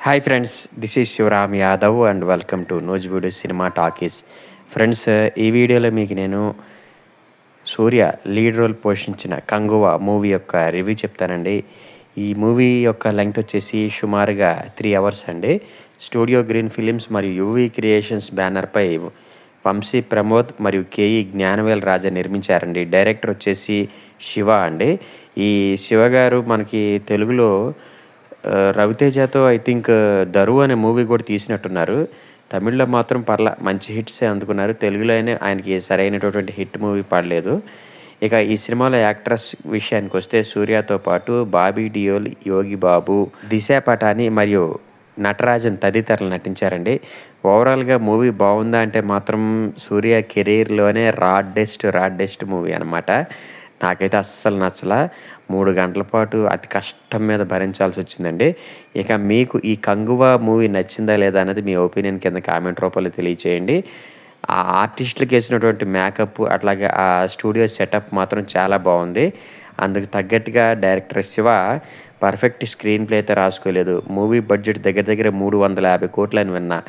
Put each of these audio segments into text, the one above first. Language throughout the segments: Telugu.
Hi friends, this is Shivaram Yadav and welcome to Nozveedu cinema talkies. Friends, ఈ వీడియోలో మీకు నేను సూర్య లీడ్ రోల్ పోషించిన కంగువ మూవీ యొక్క రివ్యూ చెప్తానండి. ఈ మూవీ యొక్క లెంగ్త్ వచ్చేసి సుమారుగా 3 అవర్స్ అండి. స్టూడియో గ్రీన్ ఫిలిమ్స్ మరియు యూవీ క్రియేషన్స్ బ్యానర్పై వంశీ ప్రమోద్ మరియు కేఈ జ్ఞానవేల్ రాజా నిర్మించారండి. డైరెక్టర్ వచ్చేసి శివ అండి. ఈ శివ గారు మనకి తెలుగులో రవితేజతో ఐ థింక్ 'దరువు' అనే మూవీ కూడా తీసినట్టున్నారు. తమిళ్లో మాత్రం మంచి హిట్సే అందుకున్నారు. తెలుగులోనే ఆయనకి సరైనటువంటి హిట్ మూవీ పడలేదు. ఇక ఈ సినిమాలో యాక్టర్స్ విషయానికొస్తే సూర్యతో పాటు బాబీ డియోల్, యోగి బాబు, దిశా పటాని మరియు నటరాజన్ తదితరులు నటించారండి. ఓవరాల్‌గా మూవీ బావుందా అంటే మాత్రం సూర్య కెరీర్‌లోనే రాడ్డెస్ట్ మూవీ అనమాట. నాకైతే అస్సలు నచ్చలా. 3 గంటల పాటు అతి కష్టం మీద భరించాల్సొచ్చిందండి. ఇక మీకు ఈ 'కంగువ' మూవీ నచ్చిందా లేదా అన్నది మీ ఒపీనియన్ కింద కామెంట్ రూపంలో తెలియచేయండి. ఆ ఆర్టిస్టులకేసినటువంటి మేకప్ అట్లాగే ఆ స్టూడియో సెటప్ మాత్రం చాలా బావుంది. అందుకు తగ్గట్టుగా director Shiva perfect screen play అయితే రాసుకోలేదు. మూవీ బడ్జెట్ దగ్గర దగ్గర 350 కోట్లని విన్నా.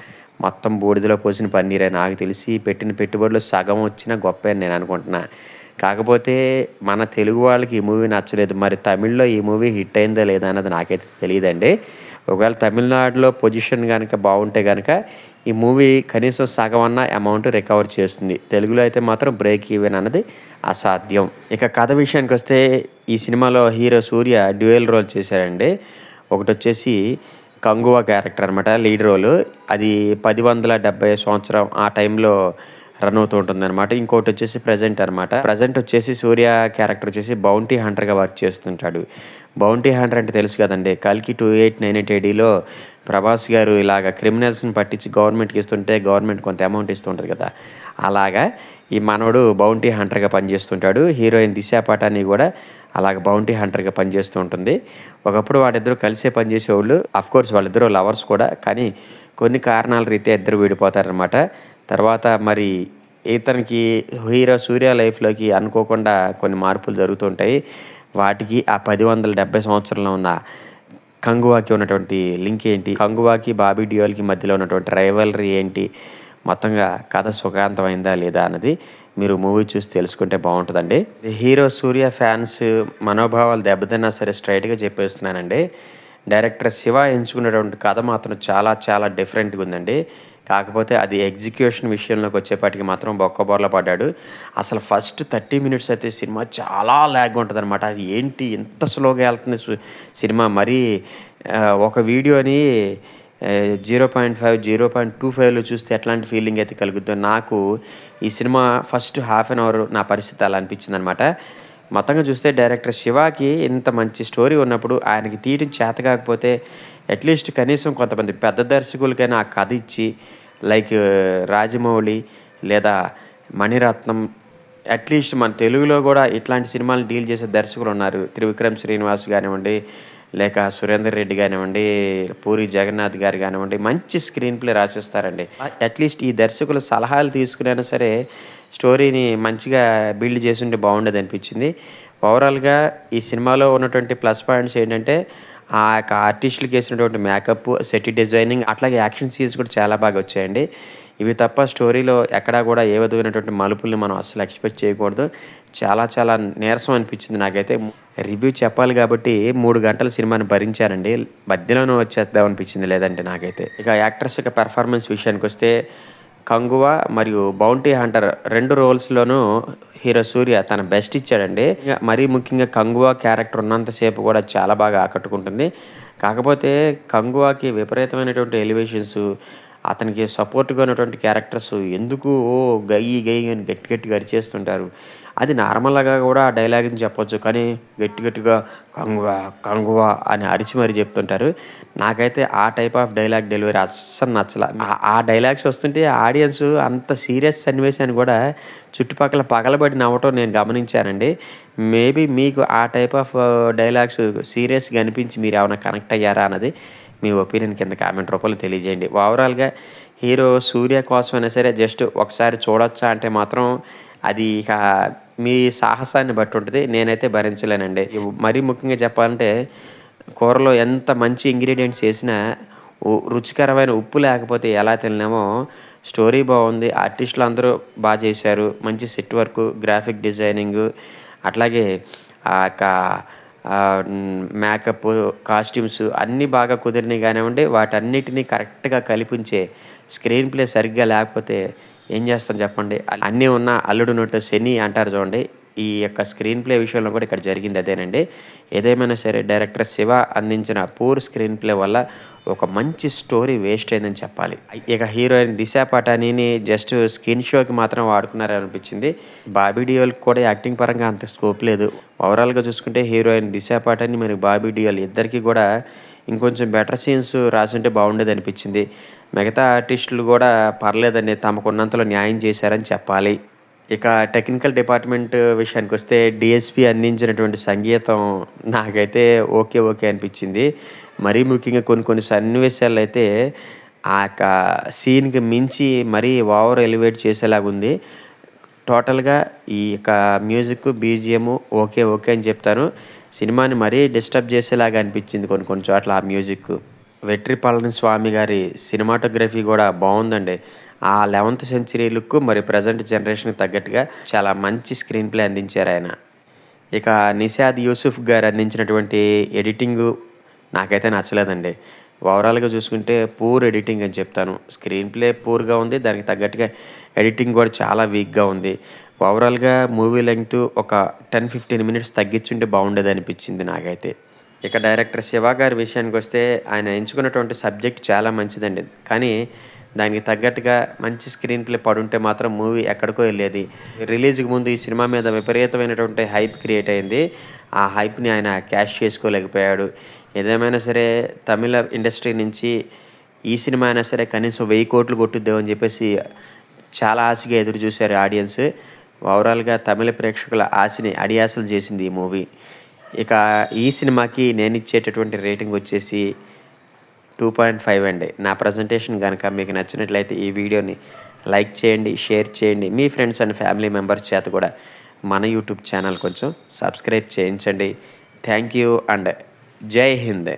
మొత్తం బూడిదలో పోసిన పన్నీరే. నాకు తెలిసి పెట్టిన పెట్టుబడిలో సగం వచ్చినా గొప్పే అని నేను అనుకుంటున్నా. కాకపోతే మన తెలుగు వాళ్ళకి ఈ మూవీ నచ్చలేదు. మరి తమిళ్లో ఈ మూవీ హిట్ అయిందా లేదా అన్నది నాకైతే తెలీదండి. ఒకవేళ తమిళనాడులో పొజిషన్ గనక బావుంటే గనక ఈ మూవీ కనీసం సగమన్నా అమౌంట్ రికవర్ చేస్తుంది. తెలుగులో అయితే మాత్రం బ్రేక్ ఈవెన్ అన్నది అసాధ్యం. ఇక కథ విషయానికొస్తే ఈ సినిమాలో హీరో సూర్య డ్యూయల్ రోల్ చేశారండి. ఒకటొచ్చేసి కంగువ క్యారెక్టర్ అనమాట లీడ్ రోలు. అది 1070 సంవత్సరం ఆ టైంలో రన్ అవుతూ ఉంటుందనమాట. ఇంకోటొచ్చేసి ప్రెజెంట్ అనమాట. ప్రెజెంట్ వచ్చేసి సూర్య క్యారెక్టర్ వచ్చేసి బౌంటీ హంటర్‌గా వర్క్ చేస్తుంటాడు. బౌంటీ హంటర్ అంటే తెలుసు కదండీ! 'కల్కి 2898 ADలో' ప్రభాస్ గారు ఇలాగ క్రిమినల్స్‌ని పట్టించి గవర్నమెంట్‌కి ఇస్తుంటే గవర్నమెంట్ కొంత అమౌంట్ ఇస్తూ ఉంటది కదా! అలాగా ఈ మనవడు బౌంటీ హంటర్‌గా పనిచేస్తుంటాడు. హీరోయిన్ దిశా పటాని కూడా అలాగ బౌంటీ హంటర్‌గా పనిచేస్తూ ఉంటుంది. ఒకప్పుడు వాళ్ళిద్దరూ కలిసే పనిచేసేవాళ్ళు. అఫ్‌కోర్స్ వాళ్ళిద్దరూ లవర్స్ కూడా. కానీ కొన్ని కారణాల రీత్యా ఇద్దరు విడిపోతారనమాట. తర్వాత మరి ఇతనికి హీరో సూర్య లైఫ్‌లోకి అనుకోకుండా కొన్ని మార్పులు జరుగుతుంటాయి. వాటికి ఆ 1070 సంవత్సరంలో ఉన్న కంగువాకి ఉన్నటువంటి లింక్ ఏంటి? కంగువాకి, బాబీ డియోల్‌కి మధ్యలో ఉన్నటువంటి రైవల్రీ ఏంటి? మొత్తంగా కథ సుఖాంతమైందా లేదా అన్నది మీరు మూవీ చూసి తెలుసుకుంటే బావుంటదండి. హీరో సూర్య ఫ్యాన్స్ మనోభావాలు దెబ్బతిన్నా సరే స్ట్రెయిట్‌గా చెప్పేస్తున్నానండి. డైరెక్టర్ శివ ఎంచుకున్నటువంటి కథ మాత్రం చాలా డిఫరెంట్‌గా ఉందండి. కాకపోతే అది ఎగ్జిక్యూషన్ విషయంలోకి వచ్చేపాటికి మాత్రం బొక్కబోర్ల పడ్డాడు. అసలు ఫస్ట్ 30 మినిట్స్ అయితే సినిమా చాలా ల్యాగ్‌గా ఉంటదనమాట. అది ఏంటి ఇంత స్లోగా ఎళ్తుంది సినిమా మరీ ఒక వీడియోని 0.5, 0.25లో చూస్తే ఎట్లాంటి ఫీలింగ్ అయితే కలుగుద్దో నాకు ఈ cinema first half an hour నా పరిస్థితి అలా అనిపించిందనమాట. మొత్తంగా చూస్తే డైరెక్టర్ శివకి ఇంత మంచి స్టోరీ ఉన్నప్పుడు ఆయనకి తీయడం చేత కాకపోతే అట్‌లీస్ట్ కనీసం కొంతమంది పెద్ద దర్శకులకైనా ఆ కథ ఇచ్చి లైక్ రాజమౌళి లేదా మణిరత్నం అట్‌లీస్ట్ మన తెలుగులో కూడా ఇట్లాంటి సినిమాలు డీల్ చేసే దర్శకులున్నారు. త్రివిక్రమ్ శ్రీనివాస్ గానివ్వండి, లేక సురేందర్ రెడ్డి గానివ్వండి, పూరి జగన్నాథ్ గారు గానివ్వండి, మంచి స్క్రీన్ ప్లే రాసిస్తారండి. అట్‌లీస్ట్ ఈ దర్శకుల సలహాలు తీసుకునైనా సరే స్టోరీని మంచిగా బిల్డ్ చేసుంటే బాగుండేదనిపించింది. ఓవరాల్‌గా ఈ సినిమాలో ఉన్నటువంటి ప్లస్ పాయింట్స్ ఏంటంటే ఆ యొక్క ఆర్టిస్టులకేసినటువంటి మేకప్, సెట్ డిజైనింగ్ అట్లాగే యాక్షన్ సీన్స్ కూడా చాలా బాగా వచ్చాయండి. ఇవి తప్ప స్టోరీలో ఎక్కడా కూడా ఏ విధమైనటువంటి మలుపుల్ని మనం అస్సలు ఎక్స్‌పెక్ట్ చేయకూడదు. చాలా నీరసం అనిపించింది నాకైతే. రివ్యూ చెప్పాలి కాబట్టి 3 గంటల సినిమాని భరించానండి. మధ్యలోనే వచ్చేద్దాం అనిపించింది లేదంటే నాకైతే. ఇక యాక్టర్స్ యొక్క పెర్ఫార్మెన్స్ విషయానికొస్తే కంగువ మరియు బౌంటీ హంటర్ 2 రోల్స్‌లోనూ హీరో సూర్య తన బెస్ట్ ఇచ్చాడండి. మరీ ముఖ్యంగా కంగువ క్యారెక్టర్ ఉన్నంత సేపు కూడా చాలా బాగా ఆకట్టుకుంటుంది. కాకపోతే కంగువకి విపరీతమైనటువంటి ఎలివేషన్స్, అతనికి సపోర్ట్‌గా ఉన్నటువంటి క్యారెక్టర్స్ ఎందుకు గయ్యి అని గట్టిగా అరిచేస్తుంటారు. అది నార్మల్‌గా కూడా ఆ డైలాగ్‌ని చెప్పొచ్చు. కానీ గట్టిగా కంగువ అని అరిచి మరీ చెప్తుంటారు. నాకైతే ఆ టైప్ ఆఫ్ డైలాగ్ డెలివరీ అస్సలు నచ్చల. ఆ డైలాగ్స్ వస్తుంటే ఆడియన్స్ అంత సీరియస్ సన్నివేశాన్ని కూడా చుట్టుపక్కల పగలబడి నవ్వటం నేను గమనించానండి. మేబీ మీకు ఆ టైప్ ఆఫ్ డైలాగ్స్ సీరియస్‌గా అనిపించి మీరేమన్నా కనెక్ట్ అయ్యారా అన్నది మీ ఒపీనియన్ కింద కామెంట్ రూపంలో తెలియజేయండి. ఓవరాల్‌గా హీరో సూర్య కోసమైనా సరే జస్ట్ ఒకసారి చూడొచ్చా అంటే మాత్రం అది ఇక మీ సాహసాన్ని బట్టి ఉంటది. నేనైతే భరించలేనండి. మరీ ముఖ్యంగా చెప్పాలంటే కూరలో ఎంత మంచి ఇంగ్రీడియెంట్స్ ఏసినా రుచికరమైన ఉప్పు లేకపోతే ఎలా తినలేమో స్టోరీ బాగుంది. ఆర్టిస్టులు అందరూ చేశారు. మంచి సెట్ వర్కు, గ్రాఫిక్ డిజైనింగు, అట్లాగే ఆ యొక్క మేకప్పు, కాస్ట్యూమ్స్ అన్నీ బాగా కుదిరినయి గానివ్వండి. వాటన్నిటిని కరెక్ట్‌గా కలిపుంచే స్క్రీన్ ప్లే సరిగ్గా లేకపోతే ఏం చేస్తాం చెప్పండి? అన్నీ ఉన్న అల్లుడు నోట్లో శని అంటారు చూడండి. ఈ యొక్క స్క్రీన్ ప్లే విషయంలో కూడా ఇక్కడ జరిగింది అదేనండి. ఏదేమైనా సరే డైరెక్టర్ శివ అందించిన పూర్ స్క్రీన్ ప్లే వల్ల ఒక మంచి స్టోరీ వేస్ట్ అయిందని చెప్పాలి. ఇక హీరోయిన్ దిశా పటానీని జస్ట్ స్కిన్ షోకి మాత్రం వాడుకున్నారనిపించింది. బాబీ డియోల్‌కి కూడా యాక్టింగ్ పరంగా అంత స్కోప్ లేదు. ఓవరాల్‌గా చూసుకుంటే హీరోయిన్ దిశా పటాని మరియు బాబీ డియోల్ ఇద్దరికీ కూడా ఇంకొంచెం బెటర్ సీన్స్ రాసుంటే బాగుండేదనిపించింది. మిగతా ఆర్టిస్టులు కూడా పర్లేదండి. తమకున్నంతలో న్యాయం చేశారని చెప్పాలి. ఇక టెక్నికల్ డిపార్ట్‌మెంట్ విషయానికొస్తే డీఎస్‌పీ అందించినటువంటి సంగీతం నాకైతే ఓకే. ఓకే అనిపించింది. మరీ ముఖ్యంగా కొన్ని కొన్ని సన్నివేశాల్లో అయితే ఆ యొక్క సీన్‌కి మించి మరీ ఓవర్ ఎలివేట్ చేసేలాగుంది. టోటల్‌గా ఈ యొక్క మ్యూజిక్, బీజీఎం ఓకే. ఓకే అని చెప్తాను. సినిమాని మరీ డిస్టర్బ్ చేసేలాగా అనిపించింది కొన్ని కొన్ని చోట్ల ఆ మ్యూజిక్. వెట్రి పళనిస్వామి గారి సినిమాటోగ్రఫీ కూడా బావుందండి. ఆ 11th సెంచరీ లుక్ మరి ప్రెజెంట్ జనరేషన్‌కి తగ్గట్టుగా చాలా మంచి స్క్రీన్ ప్లే అందించారాయన. ఇక నిషాద్ యూసుఫ్ గారు అందించినటువంటి ఎడిటింగు నాకైతే నచ్చలేదండి. ఓవరాల్‌గా చూసుకుంటే పూర్ ఎడిటింగ్ అని చెప్తాను. స్క్రీన్ ప్లే పూర్‌గా ఉంది. దానికి తగ్గట్టుగా ఎడిటింగ్ కూడా చాలా వీక్‌గా ఉంది. ఓవరాల్‌గా మూవీ లెంగ్త్ ఒక 10, 15 మినిట్స్ తగ్గించుంటే బాగుండేదనిపించింది నాకైతే. ఇక డైరెక్టర్ శివ గారి విషయానికొస్తే ఆయన ఎంచుకున్నటువంటి సబ్జెక్ట్ చాలా మంచిదండి. కానీ దానికి తగ్గట్టుగా మంచి స్క్రీన్ ప్లే పడుంటే మాత్రం మూవీ ఎక్కడికో ఎళ్ళేది. రిలీజ్‌కి ముందు ఈ సినిమా మీద విపరీతమైనటువంటి హైప్ క్రియేట్ అయింది. ఆ హైప్‌ని ఆయన క్యాష్ చేసుకోలేకపోయాడు. ఏదేమైనా సరే తమిళ ఇండస్ట్రీ నుంచి ఈ సినిమా అయినా సరే కనీసం 1000 కోట్లు కొట్టుద్దేమని చెప్పేసి చాలా ఆశగా ఎదురు చూసారు ఆడియన్స్. ఓవరాల్‌గా తమిళ ప్రేక్షకుల ఆశని అడియాసలు చేసింది ఈ మూవీ. ఇక ఈ సినిమాకి నేనిచ్చేటటువంటి రేటింగ్ వచ్చేసి 2.5 అండి. నా ప్రజెంటేషన్ గనక మీకు నచ్చినట్లయితే ఈ వీడియోని లైక్ చేయండి, షేర్ చేయండి. మీ ఫ్రెండ్స్ అండ్ ఫ్యామిలీ మెంబర్స్ చేత కూడా మన యూట్యూబ్ ఛానల్ కొంచెం సబ్స్క్రైబ్ చేయించండి. థ్యాంక్ యూ అండ్ జై హింద్.